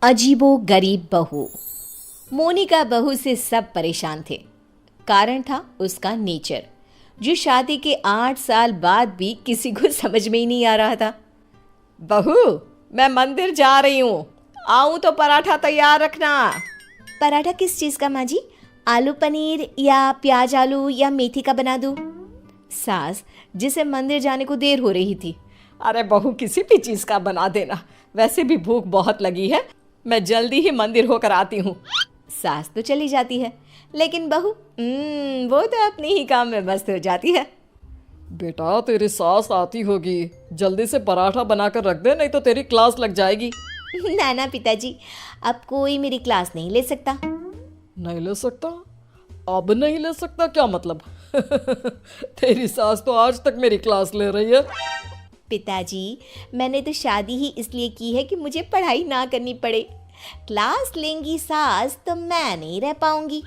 अजीबो गरीब बहू। मोनिका बहू से सब परेशान थे। कारण था उसका नेचर, जो शादी के 8 साल बाद भी किसी को समझ में ही नहीं आ रहा था। बहू, मैं मंदिर जा रही हूँ, आऊँ तो पराठा तैयार रखना। पराठा किस चीज़ का माँ जी? आलू पनीर या प्याज आलू या मेथी का बना दूँ? सास, जिसे मंदिर जाने को देर हो रही थी। अरे बहू, किसी भी चीज़ का बना देना, वैसे भी भूख बहुत लगी है, मैं जल्दी ही मंदिर होकर आती हूँ। सास तो चली जाती है, लेकिन बहू वो तो अपने ही काम में मस्त हो जाती है। बेटा, तेरी सास आती होगी, जल्दी से पराठा बनाकर रख दे, नहीं तो तेरी क्लास लग जाएगी। ना ना पिताजी, अब कोई मेरी क्लास नहीं ले सकता। नहीं ले सकता? अब नहीं ले सकता क्या मतलब? तेरी सास तो आज तक मेरी क्लास ले रही है। पिताजी, मैंने तो शादी ही इसलिए की है कि मुझे पढ़ाई ना करनी पड़े। क्लास लेंगी सास तो मैं नहीं रह पाऊंगी।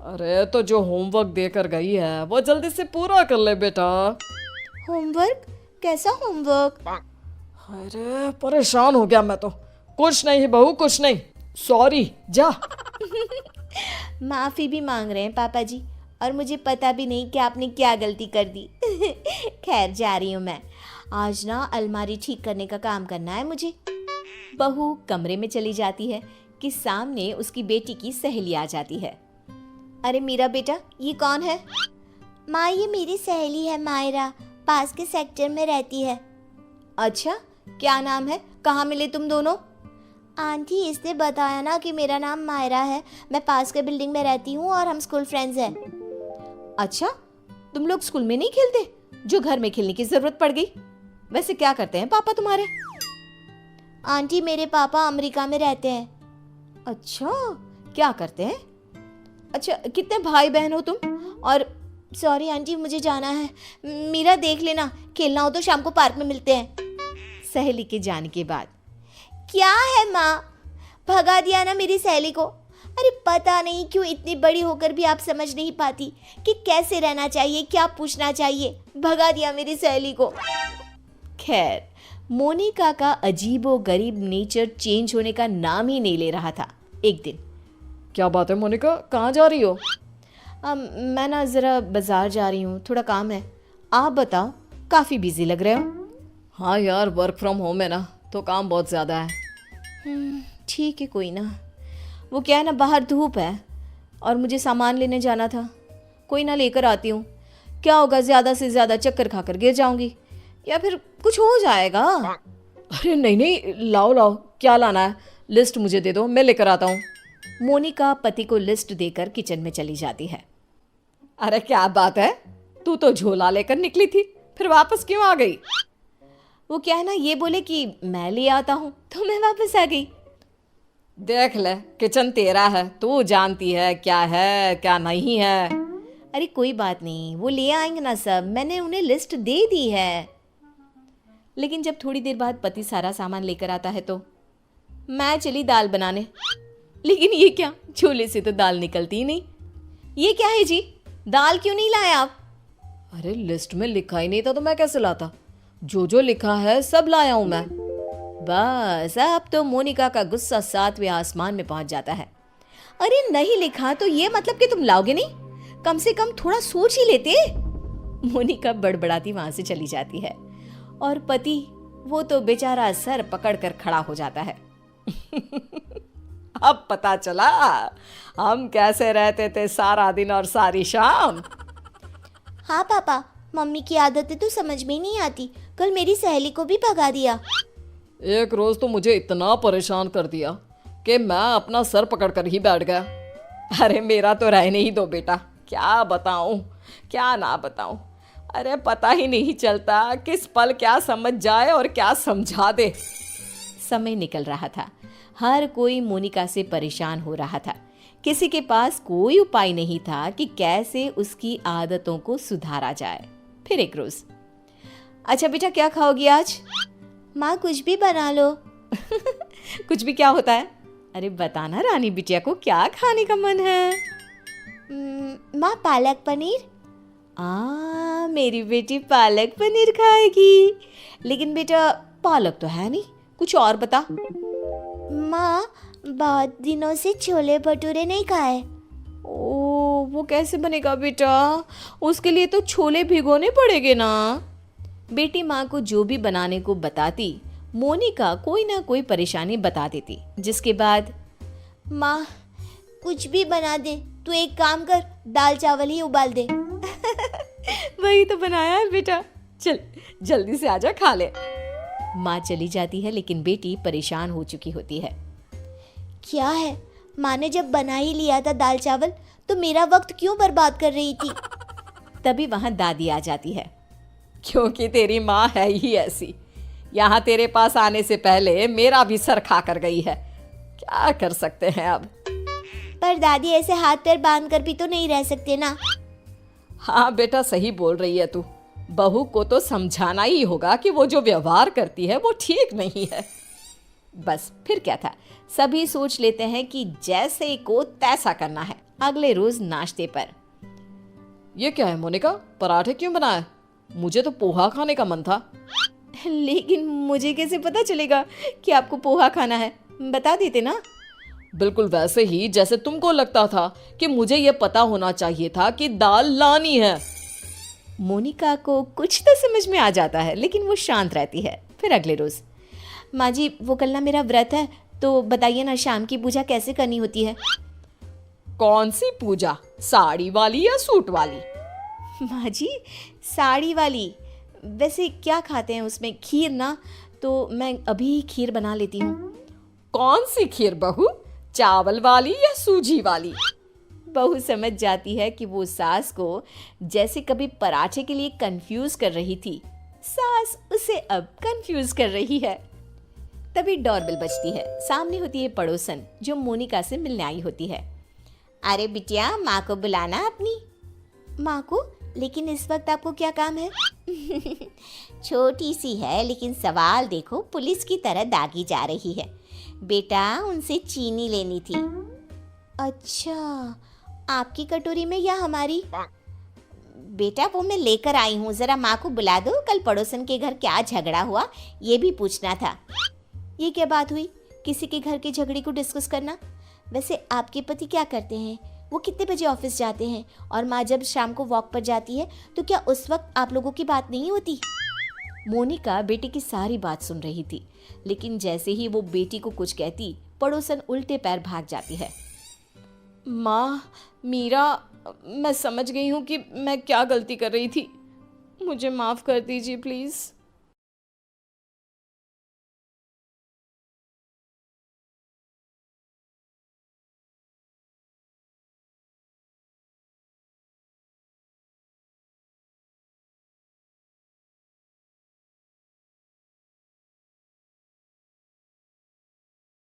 अरे तो जो होमवर्क देकर गई है वो जल्दी से पूरा कर ले बेटा। होमवर्क? कैसा होमवर्क? अरे परेशान हो गया मैं तो। कुछ नहीं बहू, कुछ नहीं, सॉरी, जा। माफ़ी भी मांग रहे हैं पापा जी, और मुझे पता भी नहीं कि आपने क्या गलती कर दी। खैर, जा रही हूँ मैं। आज ना अलमारी ठीक करने का काम करना है मुझे। बहू कमरे में चली जाती है कि सामने उसकी बेटी की सहेली आ जाती है। अरे मेरा बेटा, ये कौन है? माँ, ये मेरी सहेली है मायरा, पास के सेक्टर में रहती है। अच्छा, क्या नाम है? कहाँ मिले तुम दोनों? आंटी, इसने बताया ना कि मेरा नाम मायरा है, मैं पास के बिल्डिंग में रहती हूँ और हम स्कूल फ्रेंड्स हैं। अच्छा, तुम लोग स्कूल में नहीं खेलते, जो घर में खेलने की जरूरत पड़ गई? वैसे क्या करते हैं पापा तुम्हारे? आंटी, मेरे पापा अमेरिका में रहते हैं। अच्छा, क्या करते हैं? अच्छा, कितने भाई बहन हो तुम? और सॉरी आंटी, मुझे जाना है, मीरा देख लेना, खेलना हो तो शाम को पार्क में मिलते हैं। सहेली के जाने के बाद, क्या है माँ, भगा दिया ना मेरी सहेली को? अरे पता नहीं क्यों इतनी बड़ी होकर भी आप समझ नहीं पाती कि कैसे रहना चाहिए, क्या पूछना चाहिए। भगा दिया मेरी सहेली को। खैर, मोनिका का अजीबो गरीब नेचर चेंज होने का नाम ही नहीं ले रहा था। एक दिन, क्या बात है मोनिका, कहाँ जा रही हो? मैं ना ज़रा बाज़ार जा रही हूँ, थोड़ा काम है। आप बताओ, काफ़ी बिजी लग रहे हो। हाँ यार, वर्क फ्रॉम होम है ना, तो काम बहुत ज़्यादा है। ठीक है, कोई ना। वो क्या है ना, बाहर धूप है और मुझे सामान लेने जाना था। कोई ना, लेकर आती हूँ। क्या होगा, ज़्यादा से ज़्यादा चक्कर खाकर गिर जाऊँगी या फिर कुछ हो जाएगा। अरे नहीं नहीं, लाओ लाओ, क्या लाना है? लिस्ट मुझे दे दो, मैं लेकर आता हूँ। मोनिका पति को लिस्ट देकर किचन में चली जाती है। अरे क्या बात है, तू तो झोला लेकर निकली थी, फिर वापस क्यों आ गई? वो क्या है ना, ये बोले कि मैं ले आता हूँ तो मैं वापस आ गई। देख ले, किचन तेरा है, तू जानती है क्या है क्या नहीं है। अरे कोई बात नहीं, वो ले आएंगे ना सब, मैंने उन्हें लिस्ट दे दी है। लेकिन जब थोड़ी देर बाद पति सारा सामान लेकर आता है तो मैं चली दाल बनाने। लेकिन ये क्या, झोले से तो दाल निकलती ही नहीं। ये क्या है जी, दाल क्यों नहीं लाए आप? अरे लिस्ट में लिखा ही नहीं था तो मैं कैसे लाता? जो लिखा है सब लाया हूं मैं। बस अब तो मोनिका का गुस्सा 7वें आसमान में पहुंच जाता है। अरे नहीं लिखा तो ये मतलब कि तुम लाओगे नहीं? कम से कम थोड़ा सोच ही लेते। मोनिका बड़बड़ाती वहां से चली जाती है और पति, वो तो बेचारा सर पकड़कर खड़ा हो जाता है। अब पता चला हम कैसे रहते थे सारा दिन और सारी शाम। हाँ पापा, मम्मी की आदतें तो समझ में नहीं आती, कल मेरी सहेली को भी भगा दिया। एक रोज तो मुझे इतना परेशान कर दिया कि मैं अपना सर पकड़कर ही बैठ गया। अरे मेरा तो रहने ही दो बेटा, क्या बताऊं क्या ना बताऊं। अरे पता ही नहीं चलता किस पल क्या समझ जाए और क्या समझा दे। समय निकल रहा था, हर कोई मोनिका से परेशान हो रहा था। किसी के पास कोई उपाय नहीं था कि कैसे उसकी आदतों को सुधारा जाए। फिर एक रोज, अच्छा बेटा, क्या खाओगी आज? माँ, कुछ भी बना लो। कुछ भी क्या होता है? अरे बताना रानी बिटिया को क्या खाने का मन है। माँ, पालक पनीर। मेरी बेटी पालक पनीर खाएगी। लेकिन बेटा पालक तो है नहीं, कुछ और बता। माँ, बहुत दिनों से छोले भटूरे नहीं खाए। ओ, वो कैसे बनेगा बेटा? उसके लिए तो छोले भिगोने पड़ेंगे ना। बेटी माँ को जो भी बनाने को बताती, मोनिका कोई ना कोई परेशानी बता देती, जिसके बाद माँ कुछ भी बना दे, तू एक काम कर, दाल चावल ही उबाल दे। वही तो बनाया है बेटा, चल जल्दी से आजा खा ले। माँ चली जाती है, लेकिन बेटी परेशान हो चुकी होती है। क्या है, माँ ने जब बना ही लिया था दाल चावल, तो मेरा वक्त क्यों बर्बाद कर रही थी? तभी वहाँ दादी आ जाती है। क्योंकि तेरी माँ है ही ऐसी, यहाँ तेरे पास आने से पहले मेरा भी सर खा कर गई है। क्या कर सकते हैं अब। पर दादी, ऐसे हाथ पैर बांध कर भी तो नहीं रह सकते ना। हाँ बेटा, सही बोल रही है तू। बहू को तो समझाना ही होगा कि वो जो व्यवहार करती है वो ठीक नहीं है। बस फिर क्या था, सभी सोच लेते हैं कि जैसे को तैसा करना है। अगले रोज नाश्ते पर, ये क्या है मोनिका, पराठे क्यों बनाए? मुझे तो पोहा खाने का मन था। लेकिन मुझे कैसे पता चलेगा कि आपको पोहा खाना है? बता देते ना। बिल्कुल वैसे ही जैसे तुमको लगता था कि मुझे ये पता होना चाहिए था कि दाल लानी है। मोनिका को कुछ तो समझ में आ जाता है, लेकिन वो शांत रहती है। फिर अगले रोज, माँ जी, वो कल ना मेरा व्रत है, तो बताइए ना शाम की पूजा कैसे करनी होती है? कौन सी पूजा, साड़ी वाली या सूट वाली? माँ जी, साड़ी वाली। वैसे क्या खाते हैं उसमें? खीर ना, तो मैं अभी खीर बना लेती हूँ। कौन सी खीर बहू, चावल वाली या सूजी वाली? बहू समझ जाती है कि वो सास को जैसे कभी पराठे के लिए कंफ्यूज कर रही थी, सास उसे अब कंफ्यूज कर रही है। तभी डोरबेल बजती है। सामने होती है पड़ोसन, जो मोनिका से मिलने आई होती है। अरे बिटिया, माँ को बुलाना अपनी। माँ को? लेकिन इस वक्त आपको क्या काम है? छोटी सी है, लेकिन सवाल देखो, पुलिस की तरह दागी जा रही है। बेटा, उनसे चीनी लेनी थी। अच्छा, आपकी कटोरी में या हमारी? बेटा, वो मैं लेकर आई हूँ, जरा माँ को बुला दो। कल पड़ोसन के घर क्या झगड़ा हुआ, ये भी पूछना था। ये क्या बात हुई, किसी के घर के झगड़े को डिस्कस करना? वैसे आपके पति क्या करते हैं? वो कितने बजे ऑफिस जाते हैं? और माँ जब शाम को वॉक पर जाती है, तो क्या उस वक्त आप लोगों की बात नहीं होती? मोनिका बेटी की सारी बात सुन रही थी, लेकिन जैसे ही वो बेटी को कुछ कहती, पड़ोसन उल्टे पैर भाग जाती है। माँ, मीरा, मैं समझ गई हूँ कि मैं क्या गलती कर रही थी। मुझे माफ़ कर दीजिए प्लीज़।